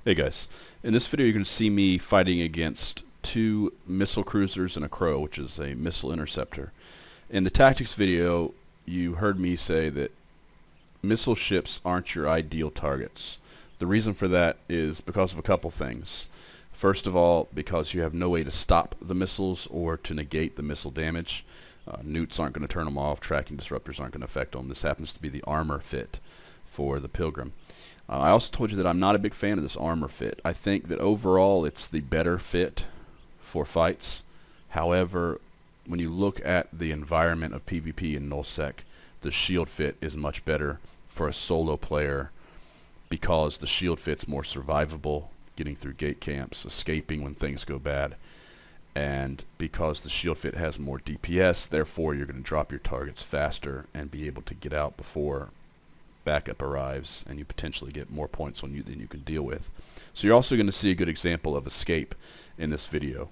Hey guys, in this video you're going to see me fighting against two missile cruisers and a Crow, which is a missile interceptor. In the tactics video you heard me say that missile ships aren't your ideal targets. The reason for that is because of a couple things. First of all, because you have no way to stop the missiles or to negate the missile damage. Newts aren't going to turn them off, tracking disruptors aren't going to affect them. This happens to be the armor fit for the Pilgrim. I also told you that I'm not a big fan of this armor fit. I think that overall it's the better fit for fights. However, when you look at the environment of PvP in nullsec, the shield fit is much better for a solo player because the shield fit's more survivable, getting through gate camps, escaping when things go bad, and because the shield fit has more DPS, therefore you're going to drop your targets faster and be able to get out before backup arrives, and you potentially get more points on you than you can deal with. So you're also going to see a good example of escape in this video.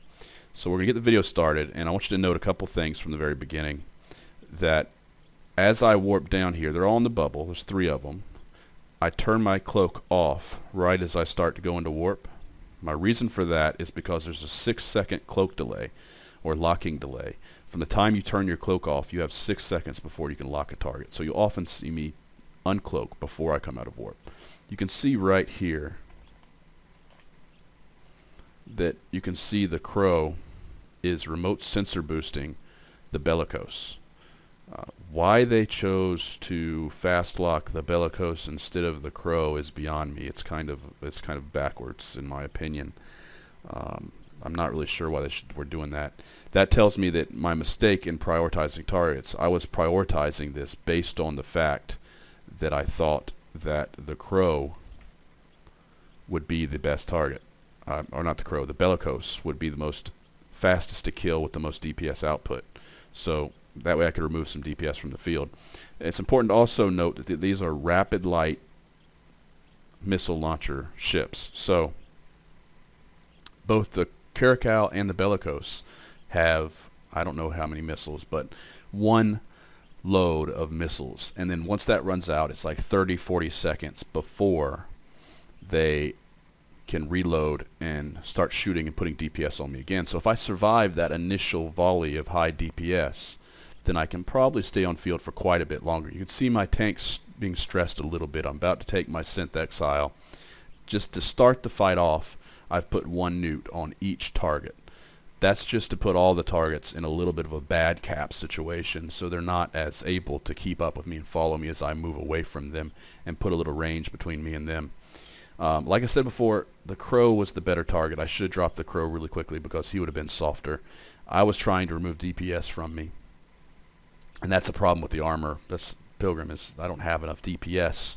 So we're going to get the video started, and I want you to note a couple things from the very beginning. That as I warp down here, they're all in the bubble, there's 3 of them. I turn my cloak off right as I start to go into warp. My reason for that is because there's a 6-second cloak delay or locking delay. From the time you turn your cloak off, you have 6 seconds before you can lock a target. So you'll often see me uncloak before I come out of warp. You can see right here that you can see the Crow is remote sensor boosting the Bellicose. Why they chose to fast lock the Bellicose instead of the Crow is beyond me. It's kind of backwards in my opinion. I'm not really sure why they were doing that. That tells me that my mistake in prioritizing targets, I was prioritizing this based on the fact that I thought that the Crow would be the best target. Or not the Crow, the Bellicose would be the most fastest to kill with the most DPS output. So that way I could remove some DPS from the field. It's important to also note that these are rapid light missile launcher ships. So both the Caracal and the Bellicose have, I don't know how many missiles, but one load of missiles, and then once that runs out it's like 30-40 seconds before they can reload and start shooting and putting DPS on me again. So if I survive that initial volley of high DPS, then I can probably stay on field for quite a bit longer. You can see my tanks being stressed a little bit. I'm about to take my synth exile. Just to start the fight off, I've put 1 newt on each target. That's just to put all the targets in a little bit of a bad cap situation so they're not as able to keep up with me and follow me as I move away from them, and put a little range between me and them. Like I said before, the Crow was the better target. I should have dropped the Crow really quickly because he would have been softer. I was trying to remove DPS from me, and that's a problem with the armor. That's Pilgrim, is I don't have enough DPS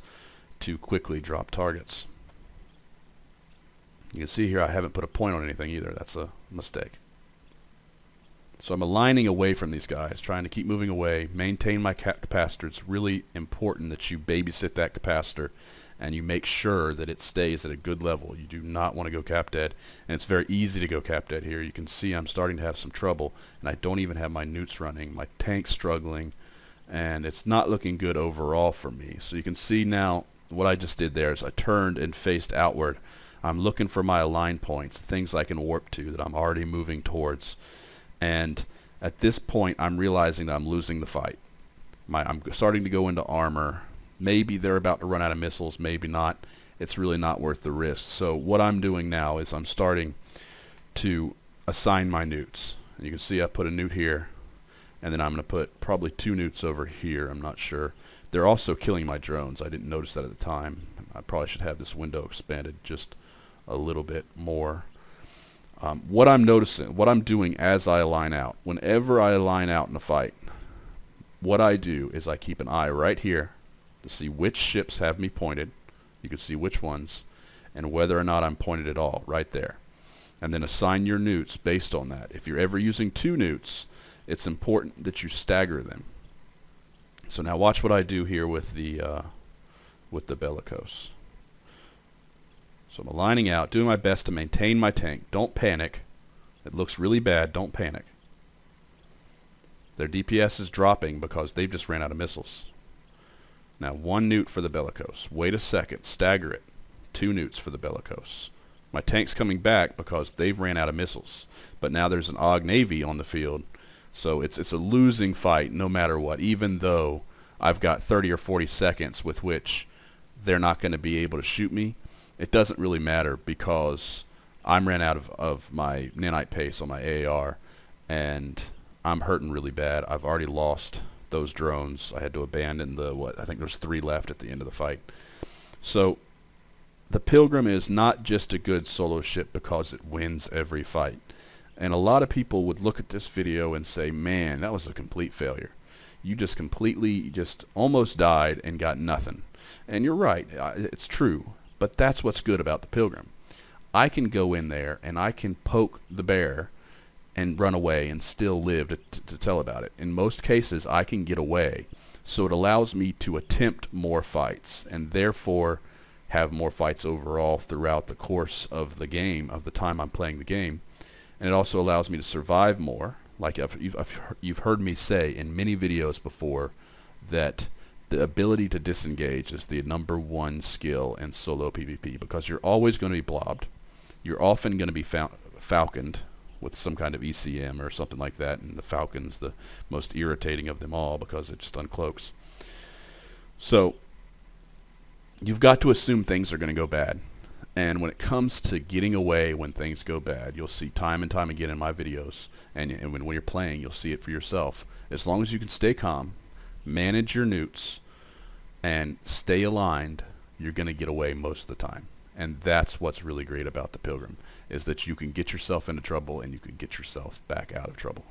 to quickly drop targets. You can see here I haven't put a point on anything either. That's a mistake. So I'm aligning away from these guys, trying to keep moving away, maintain my capacitor. It's really important that you babysit that capacitor and you make sure that it stays at a good level. You do not want to go cap dead, and it's very easy to go cap dead here. You can see I'm starting to have some trouble, and I don't even have my newts running. My tank's struggling, and it's not looking good overall for me. So you can see now what I just did there is I turned and faced outward. I'm looking for my align points, things I can warp to that I'm already moving towards. And at this point I'm realizing that I'm losing the fight. I'm starting to go into armor. Maybe they're about to run out of missiles, maybe not. It's really not worth the risk. So what I'm doing now is I'm starting to assign my newts. And you can see I put a newt here, and then I'm going to put probably 2 newts over here. I'm not sure. They're also killing my drones. I didn't notice that at the time. I probably should have this window expanded just a little bit more. What I'm noticing, what I'm doing as I align out, whenever I align out in a fight, what I do is I keep an eye right here to see which ships have me pointed. You can see which ones, and whether or not I'm pointed at all, right there. And then assign your newts based on that. If you're ever using 2 newts, it's important that you stagger them. So now watch what I do here with the Bellicose. So I'm aligning out, doing my best to maintain my tank. Don't panic. It looks really bad. Don't panic. Their DPS is dropping because they've just ran out of missiles. Now 1 newt for the Bellicose. Wait a second. Stagger it. 2 newts for the bellicose. My tank's coming back because they've ran out of missiles. But now there's an AUG Navy on the field, so it's a losing fight no matter what, even though I've got 30 or 40 seconds with which they're not going to be able to shoot me. It doesn't really matter because I'm ran out of my nanite pace on my AAR, and I'm hurting really bad. I've already lost those drones. I had to abandon I think there's 3 left at the end of the fight. So the Pilgrim is not just a good solo ship because it wins every fight. And a lot of people would look at this video and say, man, that was a complete failure. You just completely almost died and got nothing. And you're right, it's true. But that's what's good about the Pilgrim. I can go in there and I can poke the bear and run away and still live to tell about it. In most cases, I can get away. So it allows me to attempt more fights and therefore have more fights overall throughout the course of the game, of the time I'm playing the game. And it also allows me to survive more. Like you've heard me say in many videos before that the ability to disengage is the #1 skill in solo PvP, because you're always going to be blobbed. You're often going to be falconed with some kind of ECM or something like that, and the falcon's the most irritating of them all because it just uncloaks. So you've got to assume things are going to go bad. And when it comes to getting away when things go bad, you'll see time and time again in my videos, and when you're playing, you'll see it for yourself. As long as you can stay calm, manage your newts, and stay aligned, you're going to get away most of the time. And that's what's really great about the Pilgrim, is that you can get yourself into trouble and you can get yourself back out of trouble.